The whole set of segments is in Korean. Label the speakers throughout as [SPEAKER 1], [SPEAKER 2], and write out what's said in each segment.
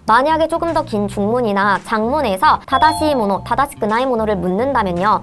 [SPEAKER 1] 만약에 조금 더 긴 중문이나 장문에서 다다시 모노, 다다시끄나이 모노를 묻는다면요.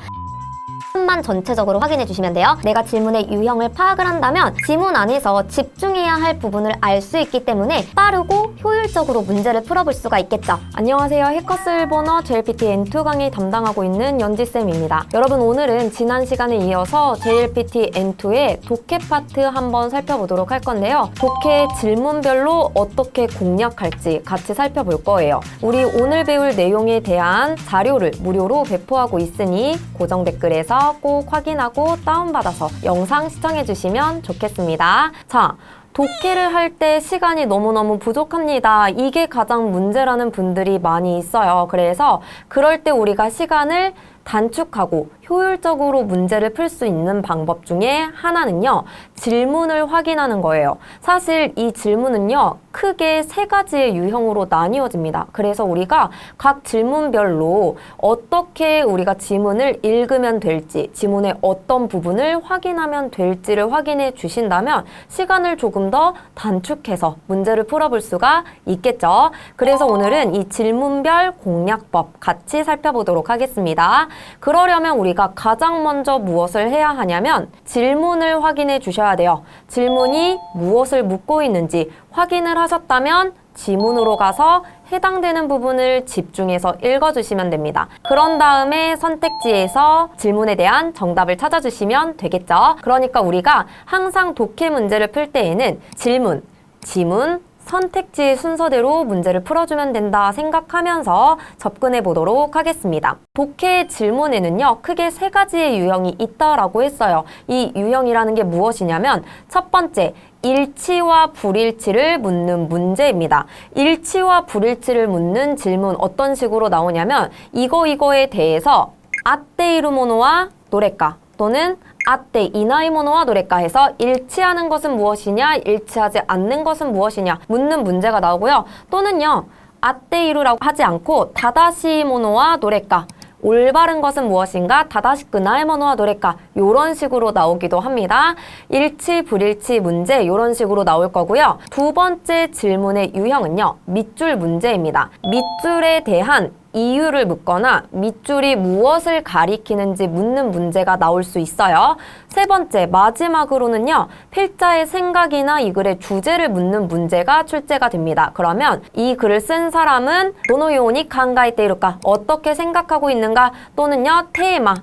[SPEAKER 1] 만 전체적으로 확인해 주시면 돼요. 내가 질문의 유형을 파악을 한다면 지문 안에서 집중해야 할 부분을 알 수 있기 때문에 빠르고 효율적으로 문제를 풀어볼 수가 있겠죠.
[SPEAKER 2] 안녕하세요. 해커스 일본어 JLPT N2 강의 담당하고 있는 연지쌤입니다. 여러분, 오늘은 지난 시간에 이어서 JLPT N2의 독해 파트 한번 살펴보도록 할 건데요. 독해 질문별로 어떻게 공략할지 같이 살펴볼 거예요. 우리 오늘 배울 내용에 대한 자료를 무료로 배포하고 있으니 고정 댓글에서 꼭 확인하고 다운받아서 영상 시청해주시면 좋겠습니다. 자, 독해를 할 때 시간이 너무너무 부족합니다. 이게 가장 문제라는 분들이 많이 있어요. 그래서 그럴 때 우리가 시간을 단축하고 효율적으로 문제를 풀 수 있는 방법 중에 하나는요, 질문을 확인하는 거예요. 사실 이 질문은요, 크게 세 가지의 유형으로 나뉘어집니다. 그래서 우리가 각 질문별로 어떻게 우리가 지문을 읽으면 될지, 지문의 어떤 부분을 확인하면 될지를 확인해 주신다면 시간을 조금 더 단축해서 문제를 풀어볼 수가 있겠죠. 그래서 오늘은 이 질문별 공략법 같이 살펴보도록 하겠습니다. 그러려면 우리가 가장 먼저 무엇을 해야 하냐면 질문을 확인해 주셔야 돼요. 질문이 무엇을 묻고 있는지 확인을 하셨다면 지문으로 가서 해당되는 부분을 집중해서 읽어주시면 됩니다. 그런 다음에 선택지에서 질문에 대한 정답을 찾아주시면 되겠죠. 그러니까 우리가 항상 독해 문제를 풀 때에는 질문, 지문, 선택지 순서대로 문제를 풀어주면 된다 생각하면서 접근해 보도록 하겠습니다. 독해 질문에는요, 크게 세 가지의 유형이 있다라고 했어요. 이 유형이라는 게 무엇이냐면 첫 번째, 일치와 불일치를 묻는 문제입니다. 일치와 불일치를 묻는 질문 어떤 식으로 나오냐면 이거에 대해서 아떼이루모노와 노레까 또는 아떼 이나이모노와 노레까 해서 일치하는 것은 무엇이냐, 일치하지 않는 것은 무엇이냐 묻는 문제가 나오고요. 또는요, 아떼이루라고 하지 않고 다다시모노와 노레까, 올바른 것은 무엇인가, 다다시끄나이모노와 노레까 이런 식으로 나오기도 합니다. 일치, 불일치 문제 이런 식으로 나올 거고요. 두 번째 질문의 유형은요, 밑줄 문제입니다. 밑줄에 대한 이유를 묻거나 밑줄이 무엇을 가리키는지 묻는 문제가 나올 수 있어요. 세 번째, 마지막으로는요, 필자의 생각이나 이 글의 주제를 묻는 문제가 출제가 됩니다. 그러면 이 글을 쓴 사람은 도노요니 칸가이테 이루까, 어떻게 생각하고 있는가, 또는요,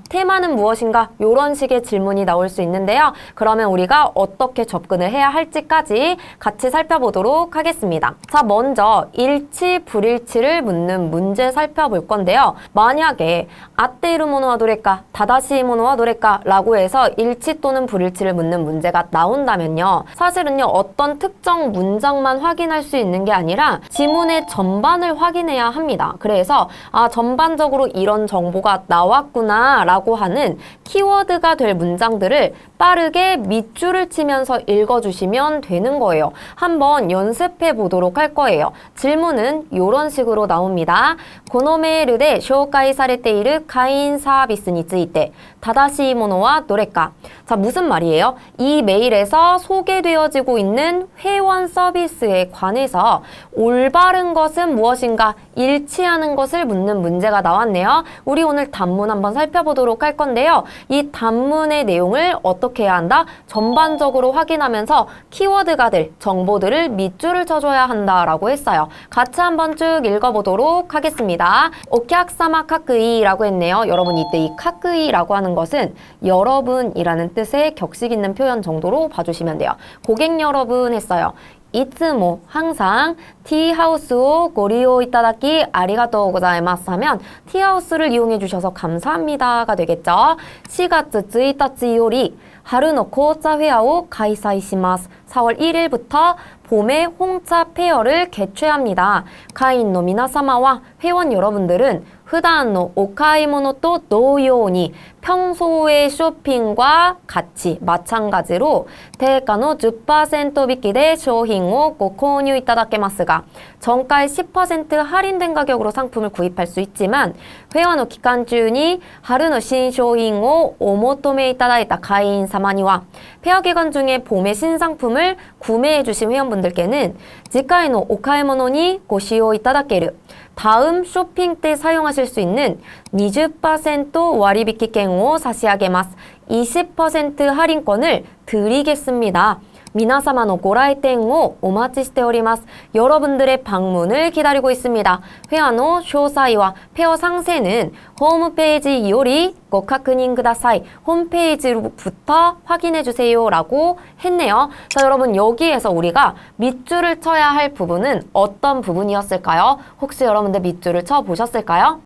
[SPEAKER 2] 테마는 무엇인가 이런 식의 질문이 나올 수 있는데요. 그러면 우리가 어떻게 접근을 해야 할지까지 같이 살펴보도록 하겠습니다. 자, 먼저 일치, 불일치를 묻는 문제 살펴볼 건데요. 만약에 아떼이루모노와 노레까, 다다시모노와 노레까 라고 해서 일치 또는 불일치를 묻는 문제가 나온다면요, 사실은요, 어떤 특정 문장만 확인할 수 있는 게 아니라 지문의 전반을 확인해야 합니다. 그래서 전반적으로 이런 정보가 나왔구나 라고 하는 키워드가 될 문장들을 빠르게 밑줄을 치면서 읽어주시면 되는 거예요. 한번 연습해 보도록 할 거예요. 질문은 이런 식으로 나옵니다. このメールで紹介されている会員サービスについて正しいものはどれか? 자, 무슨 말이에요? 이 메일에서 소개되어지고 있는 회원 서비스에 관해서 올바른 것은 무엇인가, 일치하는 것을 묻는 문제가 나왔네요. 우리 오늘 단문 한번 살펴보도록 할 건데요. 이 단문의 내용을 어떻게 해야 한다? 전반적으로 확인하면서 키워드가 될 정보들을 밑줄을 쳐줘야 한다라고 했어요. 같이 한번 쭉 읽어보도록 하겠습니다. 오키악사마 카크이라고 했네요. 여러분, 이때 이 카크이라고 하는 것은 여러분이라는 뜻의 격식 있는 표현 정도로 봐주시면 돼요. 고객 여러분 했어요. 이츠모 항상 티하우스を ご利用いただき 아리가또 고자이마스 하면 티하우스를 이용해 주셔서 감사합니다가 되겠죠. 4월 1일より 하루노紅茶 페어를開催します. 4월 1일부터 봄의 홍차 페어를 개최합니다. 가인노 미나사마와 회원 여러분들은 후단의 오카이모노と 同様に 평소의 쇼핑과 같이 마찬가지로 대가의 10% 引きで商品をご購入いただけますが 정가의 10% 할인된 가격으로 상품을 구입할 수 있지만 회원의 기간中に 春の新商品をお求めいただいた会員様には 폐허 기간 중에 봄의 신상품을 구매해 주신 회원분들께는 次回のお買い物にご使用いただける 다음 쇼핑 때 사용하실 수 있는 20%割引券を差し上げます. 20% 할인권을 드리겠습니다. 皆様のご来店をお待ちしております. 여러분들의 방문을 기다리고 있습니다. 회원의 詳細は 폐허 상세는 홈페이지 요리 ご確認ください. 홈페이지부터 확인해 주세요 라고 했네요. 자, 여러분 여기에서 우리가 밑줄을 쳐야 할 부분은 어떤 부분이었을까요? 혹시 여러분들 밑줄을 쳐 보셨을까요?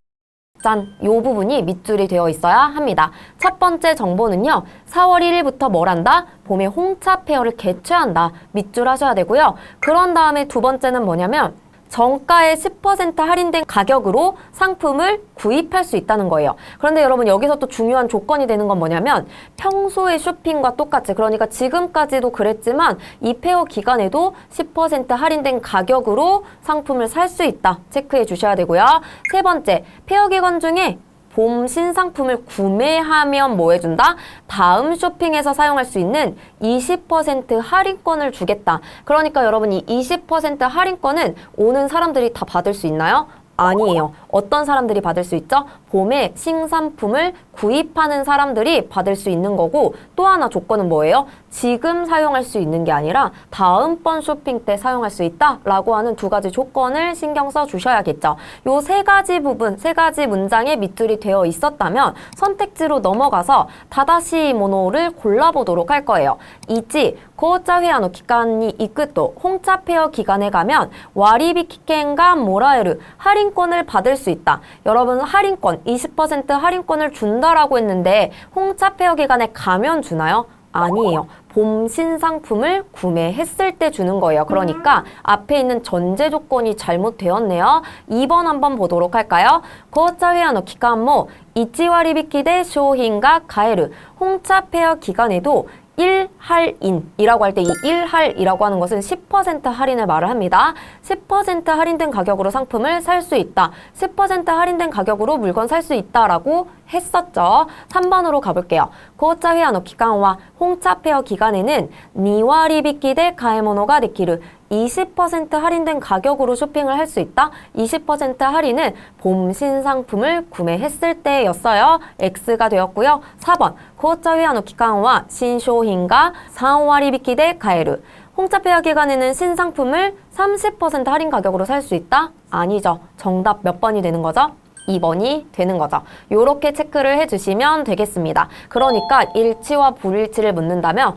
[SPEAKER 2] 짠! 요 부분이 밑줄이 되어 있어야 합니다. 첫 번째 정보는요. 4월 1일부터 뭘 한다? 봄에 홍차 페어를 개최한다. 밑줄 하셔야 되고요. 그런 다음에 두 번째는 뭐냐면 정가의 10% 할인된 가격으로 상품을 구입할 수 있다는 거예요. 그런데 여러분 여기서 또 중요한 조건이 되는 건 뭐냐면 평소의 쇼핑과 똑같이 그러니까 지금까지도 그랬지만 이 페어 기간에도 10% 할인된 가격으로 상품을 살 수 있다. 체크해 주셔야 되고요. 세 번째, 페어 기간 중에 봄 신상품을 구매하면 뭐 해준다? 다음 쇼핑에서 사용할 수 있는 20% 할인권을 주겠다. 그러니까 여러분 이 20% 할인권은 오는 사람들이 다 받을 수 있나요? 아니에요. 어떤 사람들이 받을 수 있죠? 봄에 신상품을 구입하는 사람들이 받을 수 있는 거고 또 하나 조건은 뭐예요? 지금 사용할 수 있는 게 아니라 다음번 쇼핑 때 사용할 수 있다라고 하는 두 가지 조건을 신경 써 주셔야겠죠. 요 세 가지 부분, 세 가지 문장에 밑줄이 되어 있었다면 선택지로 넘어가서 다다시 모노를 골라보도록 할 거예요. 이지 고차 회원의 기간이 이끄또 홍차 페어 기간에 가면 와리비키켄가 모라에르 할인권을 받을 수 있다. 여러분 할인권 20% 할인권을 준다라고 했는데 홍차 페어 기간에 가면 주나요? 아니에요. 봄 신상품을 구매했을 때 주는 거예요. 그러니까 앞에 있는 전제 조건이 잘못되었네요. 2번 한번 보도록 할까요? 고차 회원의 기간모 1割引きで商品が買える 홍차 페어 기간에도 1할인이라고 할 때 이 1할이라고 하는 것은 10% 할인을 말을 합니다. 10% 할인된 가격으로 상품을 살 수 있다. 10% 할인된 가격으로 물건 살 수 있다라고 했었죠. 3번으로 가볼게요. 고차 회원의 기간과 홍차 페어 기간에는 2割引きで買い物ができる 20% 할인된 가격으로 쇼핑을 할 수 있다. 20% 할인은 봄 신상품을 구매했을 때였어요. X가 되었고요. 4번 고차 회원의 기간과 신商品が 3割引きで買える 홍차 페어 기간에는 신상품을 30% 할인 가격으로 살 수 있다? 아니죠. 정답 몇 번이 되는 거죠? 2번이 되는 거죠. 요렇게 체크를 해주시면 되겠습니다. 그러니까 일치와 불일치를 묻는다면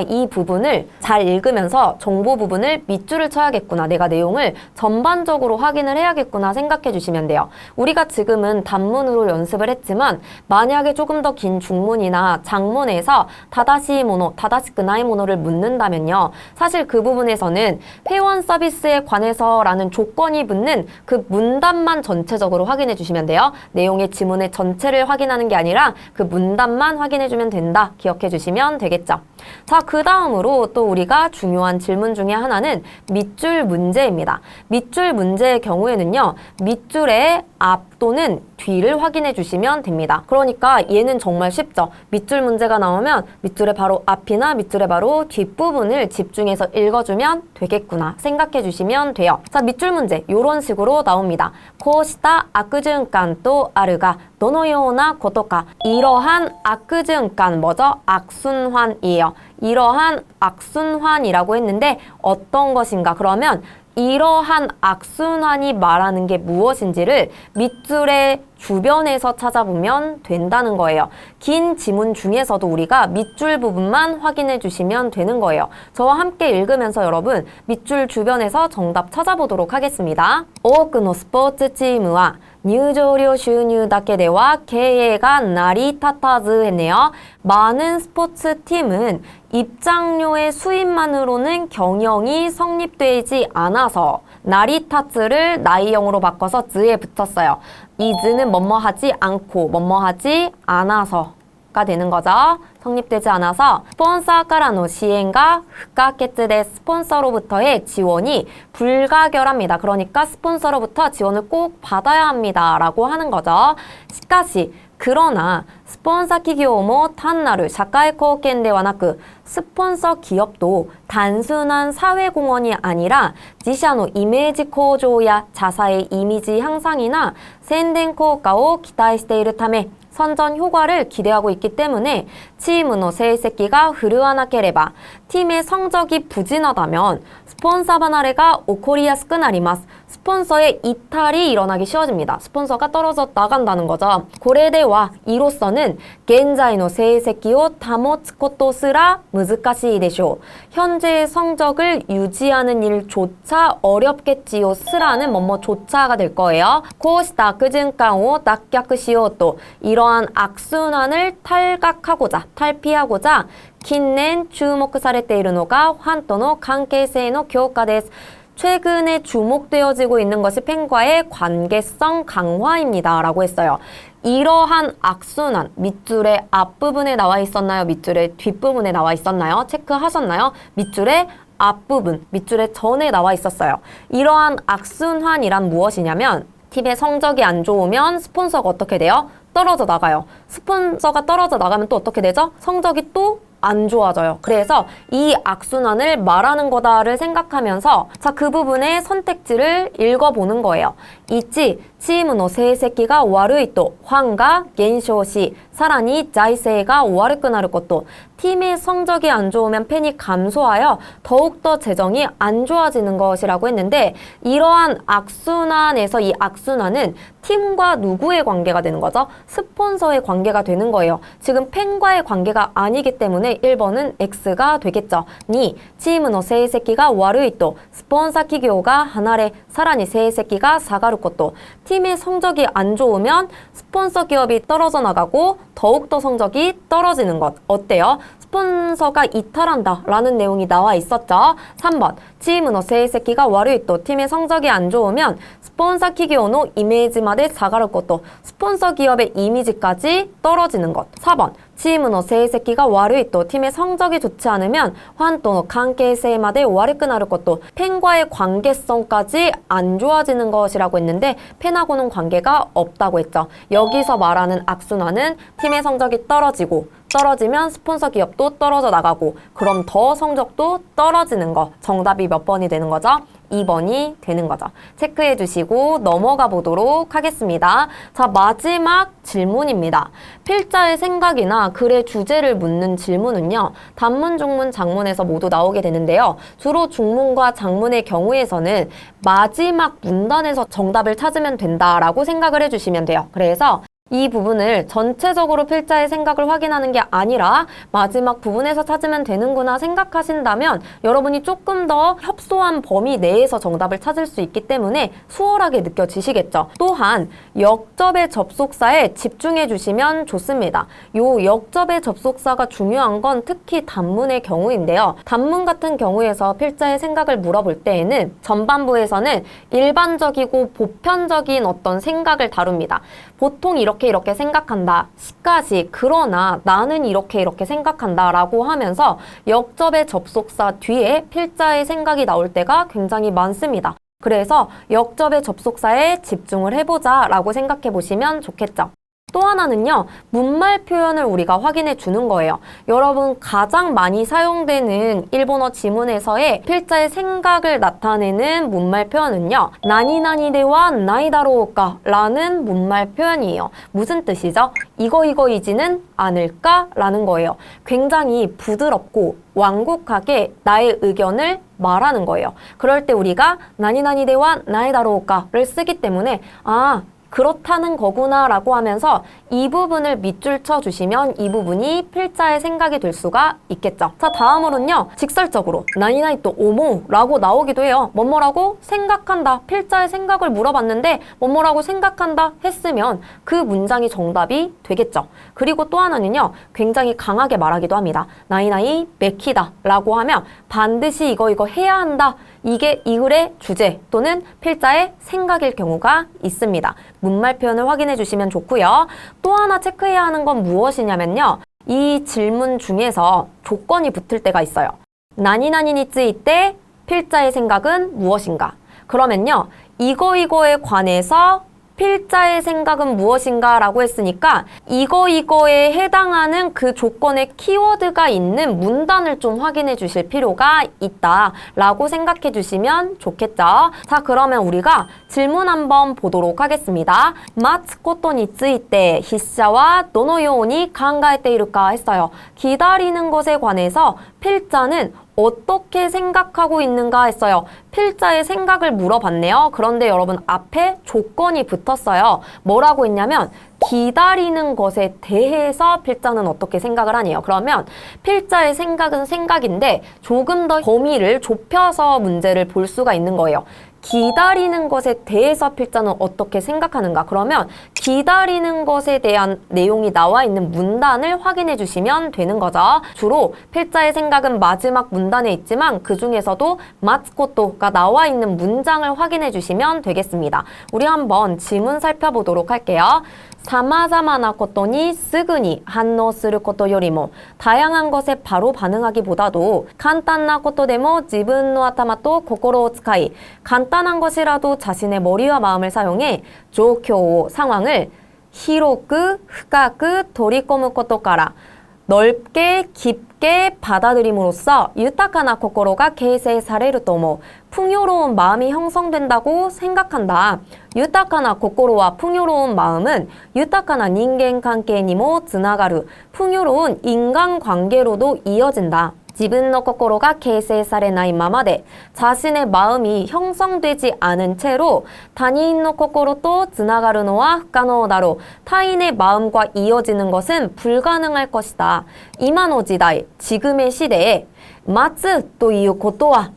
[SPEAKER 2] 이 부분을 잘 읽으면서 정보 부분을 밑줄을 쳐야겠구나. 내가 내용을 전반적으로 확인을 해야겠구나 생각해 주시면 돼요. 우리가 지금은 단문으로 연습을 했지만 만약에 조금 더 긴 중문이나 장문에서 다다시 모노, 다다시 그나이 모노를 묻는다면요. 사실 그 부분에서는 회원 서비스에 관해서라는 조건이 붙는 그 문단만 전체적으로 확인해 주시면 돼요. 내용의 지문의 전체를 확인하는 게 아니라 그 문단만 확인해주면 된다. 기억해 주시면 되겠죠. 자, 그 다음으로 또 우리가 중요한 질문 중에 하나는 밑줄 문제입니다. 밑줄 문제의 경우에는요. 밑줄의 앞 또는 뒤를 확인해 주시면 됩니다. 그러니까 얘는 정말 쉽죠. 밑줄 문제가 나오면 밑줄의 바로 앞이나 밑줄의 바로 뒷부분을 집중해서 읽어주면 되겠구나 생각해 주시면 돼요. 자, 밑줄 문제 이런 식으로 나옵니다. 고시다 악순환도 아르가 どのようなことか 이러한 악순환 뭐죠? 악순환이에요. 이러한 악순환이라고 했는데 어떤 것인가? 그러면 이러한 악순환이 말하는 게 무엇인지를 밑줄의 주변에서 찾아보면 된다는 거예요. 긴 지문 중에서도 우리가 밑줄 부분만 확인해 주시면 되는 거예요. 저와 함께 읽으면서 여러분 밑줄 주변에서 정답 찾아보도록 하겠습니다. 多くのスポーツチームは入場料収入だけでは経営が成り立たず했네요. 많은 스포츠 팀은 입장료의 수입만으로는 경영이 성립되지 않아서 나리타츠를 나이형으로 바꿔서 즈에 붙였어요. 이 즈는 뭐뭐 하지 않고 뭐뭐 하지 않아서가 되는 거죠. 성립되지 않아서 스폰서からの 支援が 不可欠です. 스폰서로부터의 지원이 불가결합니다. 그러니까 스폰서로부터 지원을 꼭 받아야 합니다. 라고 하는 거죠. しかし 그러나 스폰서 기업도 단나루 사회貢献ではなく 스폰서 기업도 단순한 사회공헌이 아니라 지사의 이미지向上야 자사의 이미지 향상이나宣伝 効果を期待しているため 선전 효과를 기대하고 있기 때문에 팀의成績が 振るわなければ 팀의 성적이 부진하다면 스폰서 바나레가 起こりやすくなります. 스폰서의 이탈이 일어나기 쉬워집니다. 스폰서가 떨어져 나간다는 거죠. これでは 이로서는 現在の成績を保つことすら難しいでしょう. 현재의 성적을 유지하는 일조차 어렵겠지요. 스라는 뭐뭐조차가 될 거예요. こうした悪循環を脱却しようと 이러한 악순환을 탈피하고자近年 注目されているのが ファンとの関係性の強化です. 최근에 주목되어지고 있는 것이 팬과의 관계성 강화입니다. 라고 했어요. 이러한 악순환, 밑줄의 앞부분에 나와 있었나요? 밑줄의 뒷부분에 나와 있었나요? 체크하셨나요? 밑줄의 앞부분, 밑줄의 전에 나와 있었어요. 이러한 악순환이란 무엇이냐면 팀의 성적이 안 좋으면 스폰서가 어떻게 돼요? 떨어져 나가요. 스폰서가 떨어져 나가면 또 어떻게 되죠? 성적이 또 안 좋아져요. 그래서 이 악순환을 말하는 거다를 생각하면서 자, 그 부분의 선택지를 읽어보는 거예요. 이치, チームの成績が悪いとファンが減少しさらに財政が悪くなること 팀의 성적이 안 좋으면 팬이 감소하여 더욱더 재정이 안 좋아지는 것이라고 했는데 이러한 악순환에서 이 악순환은 팀과 누구의 관계가 되는 거죠? 스폰서의 관계가 되는 거예요. 지금 팬과의 관계가 아니기 때문에 1번은 X가 되겠죠. 2. チームの成績が悪いとスポンサー企業が離れさらに成績が下がること 팀의 성적이 안 좋으면 스폰서 기업이 떨어져 나가고 더욱더 성적이 떨어지는 것. 어때요? 스폰서가 이탈한다 라는 내용이 나와 있었죠. 3번 チームの成績が悪いと 팀의 성적이 안 좋으면 스폰서 기업의 이미지마다 下がること 스폰서 기업의 이미지까지 떨어지는 것. 4번 チームの成績が悪いと 팀의 성적이 좋지 않으면 ファンとの関係性まで悪くなること 팬과의 관계성까지 안 좋아지는 것이라고 했는데 팬하고는 관계가 없다고 했죠. 여기서 말하는 악순환은 팀의 성적이 떨어지면 스폰서 기업도 떨어져 나가고 그럼 더 성적도 떨어지는 거. 정답이 몇 번이 되는 거죠? 2번이 되는 거죠. 체크해 주시고 넘어가 보도록 하겠습니다. 자, 마지막 질문입니다. 필자의 생각이나 글의 주제를 묻는 질문은요. 단문, 중문, 장문에서 모두 나오게 되는데요. 주로 중문과 장문의 경우에서는 마지막 문단에서 정답을 찾으면 된다라고 생각을 해주시면 돼요. 그래서 이 부분을 전체적으로 필자의 생각을 확인하는 게 아니라 마지막 부분에서 찾으면 되는구나 생각하신다면 여러분이 조금 더 협소한 범위 내에서 정답을 찾을 수 있기 때문에 수월하게 느껴지시겠죠. 또한 역접의 접속사에 집중해 주시면 좋습니다. 요 역접의 접속사가 중요한 건 특히 단문의 경우인데요. 단문 같은 경우에서 필자의 생각을 물어볼 때에는 전반부에서는 일반적이고 보편적인 어떤 생각을 다룹니다. 보통 이렇게 생각한다. 시까지 그러나 나는 이렇게 생각한다 라고 하면서 역접의 접속사 뒤에 필자의 생각이 나올 때가 굉장히 많습니다. 그래서 역접의 접속사에 집중을 해보자 라고 생각해 보시면 좋겠죠. 또 하나는요, 문말 표현을 우리가 확인해 주는 거예요. 여러분 가장 많이 사용되는 일본어 지문에서의 필자의 생각을 나타내는 문말 표현은요, 나니나니데와 나이다로우까 라는 문말 표현이에요. 무슨 뜻이죠? 이거이지는 않을까? 라는 거예요. 굉장히 부드럽고 완곡하게 나의 의견을 말하는 거예요. 그럴 때 우리가 나니나니데와 나이다로우까를 쓰기 때문에 그렇다는 거구나 라고 하면서 이 부분을 밑줄 쳐주시면 이 부분이 필자의 생각이 될 수가 있겠죠. 자, 다음으로는요, 직설적으로 나니나이 또 오모 라고 나오기도 해요. 뭐뭐라고 생각한다. 필자의 생각을 물어봤는데 뭐뭐라고 생각한다 했으면 그 문장이 정답이 되겠죠. 그리고 또 하나는요, 굉장히 강하게 말하기도 합니다. 나이나이 맥히다 라고 하면 반드시 이거 해야 한다. 이게 이글의 주제 또는 필자의 생각일 경우가 있습니다. 문말 표현을 확인해 주시면 좋고요. 또 하나 체크해야 하는 건 무엇이냐면요. 이 질문 중에서 조건이 붙을 때가 있어요. 나니나니니 쯔이때 필자의 생각은 무엇인가? 그러면요. 이거에 관해서 필자의 생각은 무엇인가 라고 했으니까 이거에 해당하는 그 조건의 키워드가 있는 문단을 좀 확인해 주실 필요가 있다 라고 생각해 주시면 좋겠죠. 자, 그러면 우리가 질문 한번 보도록 하겠습니다. 마츠코토니 쯔이때 히샤와 도노요니 강가에테이루까 했어요. 기다리는 것에 관해서 필자는 어떻게 생각하고 있는가 했어요. 필자의 생각을 물어봤네요. 그런데 여러분 앞에 조건이 붙었어요. 뭐라고 했냐면 기다리는 것에 대해서 필자는 어떻게 생각을 하네요. 그러면 필자의 생각은 생각인데 조금 더 범위를 좁혀서 문제를 볼 수가 있는 거예요. 기다리는 것에 대해서 필자는 어떻게 생각하는가? 그러면 기다리는 것에 대한 내용이 나와 있는 문단을 확인해 주시면 되는 거죠. 주로 필자의 생각은 마지막 문단에 있지만 그 중에서도 마츠코토가 나와 있는 문장을 확인해 주시면 되겠습니다. 우리 한번 지문 살펴보도록 할게요. 様々なことにすぐに反応することよりも 다양한 것에 바로 반응하기보다도 簡単なことでも自分の頭と心を使い 간단한 것이라도 자신의 머리와 마음을 사용해 状況, 상황을 広く深く取り込むことから 넓게 깊게 받아들임으로써 豊かな心が形成されると思う. 풍요로운 마음이 형성된다고 생각한다. 豊かな心와 풍요로운 마음은 豊かな人間関係にもつながる. 풍요로운 인간관계로도 이어진다. 自分の心が形成されないままで 자신의 마음이 형성되지 않은 채로 他人の心とつながるのは不可能だろう. 타인의 마음과 이어지는 것은 불가능할 것이다. 今の時代, 지금의 시대에 待つということは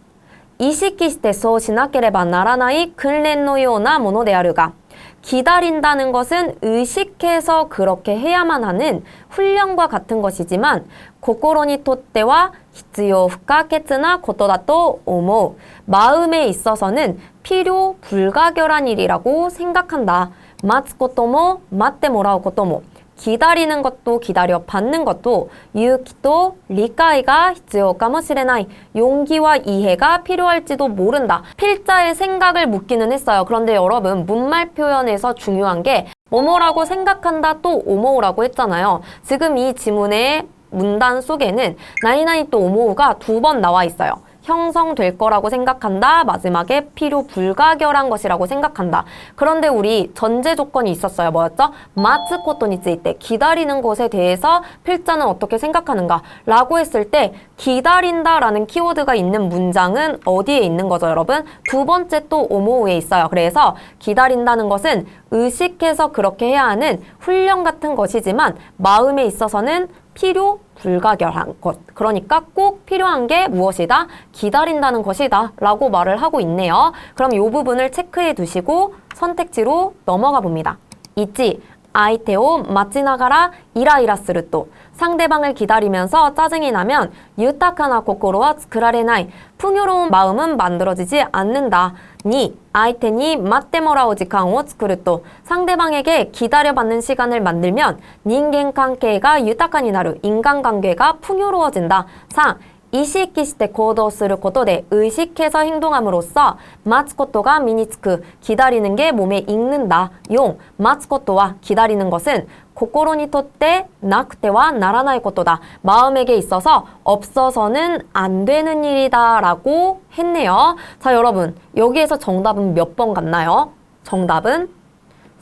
[SPEAKER 2] 意識してそうしなければならない訓練のようなものであるが 기다린다는 것은 의식해서 그렇게 해야만 하는 훈련과 같은 것이지만 心にとっては必要不可欠なことだと思う. 마음에 있어서는 필요 불가결한 일이라고 생각한다. 待つことも待ってもらうことも 기다리는 것도 기다려 받는 것도 유키도 리카이가 必要かもしれない 용기와 이해가 필요할지도 모른다. 필자의 생각을 묻기는 했어요. 그런데 여러분 문말 표현에서 중요한 게 뭐뭐라고 생각한다 또 오모우라고 했잖아요. 지금 이 지문의 문단 속에는 나이나이 또 오모우가 2번 나와 있어요. 형성될 거라고 생각한다. 마지막에 필요 불가결한 것이라고 생각한다. 그런데 우리 전제 조건이 있었어요. 뭐였죠? 마츠코토니 쯔이때 기다리는 것에 대해서 필자는 어떻게 생각하는가? 라고 했을 때 기다린다 라는 키워드가 있는 문장은 어디에 있는 거죠, 여러분? 2번째 또 오모우에 있어요. 그래서 기다린다는 것은 의식해서 그렇게 해야 하는 훈련 같은 것이지만 마음에 있어서는 필요 불가결한 것. 그러니까 꼭 필요한 게 무엇이다? 기다린다는 것이다 라고 말을 하고 있네요. 그럼 이 부분을 체크해 두시고 선택지로 넘어가 봅니다. 있지. 相手を待ちながらイライラすると 상대방을 기다리면서 짜증이 나면 豊かな心は作られない 풍요로운 마음은 만들어지지 않는다. 2. 相手に待ってもらう時間を作ると 상대방에게 기다려받는 시간을 만들면 人間関係が豊かになる 인간관계가 풍요로워진다. 3. 意識して行動することで 의식해서 행동함으로써 待つことが身につく 기다리는 게 몸에 익는다. 4. 待つことは 기다리는 것은 心にとってなくてはならないことだ. 마음에게 있어서 없어서는 안 되는 일이다 라고 했네요. 자, 여러분 여기에서 정답은 몇 번 같나요? 정답은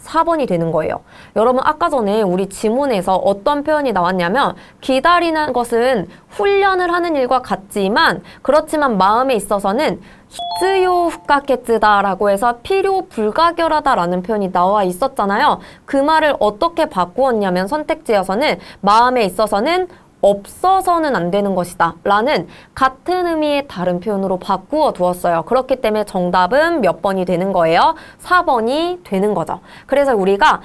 [SPEAKER 2] 4번이 되는 거예요. 여러분 아까 전에 우리 지문에서 어떤 표현이 나왔냐면 기다리는 것은 훈련을 하는 일과 같지만 그렇지만 마음에 있어서는 必要不可欠다 라고 해서 필요 불가결하다 라는 표현이 나와 있었잖아요. 그 말을 어떻게 바꾸었냐면 선택지에서는 마음에 있어서는 없어서는 안 되는 것이다 라는 같은 의미의 다른 표현으로 바꾸어 두었어요. 그렇기 때문에 정답은 몇 번이 되는 거예요? 4번이 되는 거죠. 그래서 우리가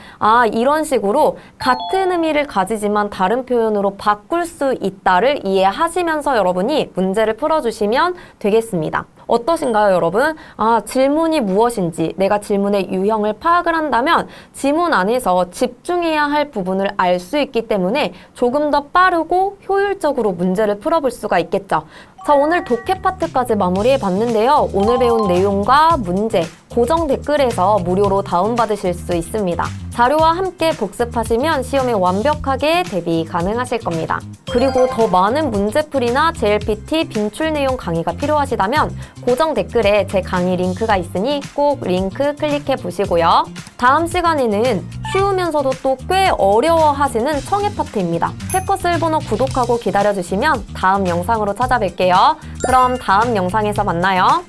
[SPEAKER 2] 이런 식으로 같은 의미를 가지지만 다른 표현으로 바꿀 수 있다를 이해하시면서 여러분이 문제를 풀어주시면 되겠습니다. 어떠신가요, 여러분? 질문이 무엇인지 내가 질문의 유형을 파악을 한다면 지문 안에서 집중해야 할 부분을 알 수 있기 때문에 조금 더 빠르고 효율적으로 문제를 풀어볼 수가 있겠죠. 자, 오늘 독해 파트까지 마무리해 봤는데요. 오늘 배운 내용과 문제, 고정 댓글에서 무료로 다운받으실 수 있습니다. 자료와 함께 복습하시면 시험에 완벽하게 대비 가능하실 겁니다. 그리고 더 많은 문제풀이나 JLPT 빈출 내용 강의가 필요하시다면 고정 댓글에 제 강의 링크가 있으니 꼭 링크 클릭해 보시고요. 다음 시간에는 쉬우면서도 또 꽤 어려워하시는 청해 파트입니다. 해커스 번호 구독하고 기다려주시면 다음 영상으로 찾아뵐게요. 그럼 다음 영상에서 만나요.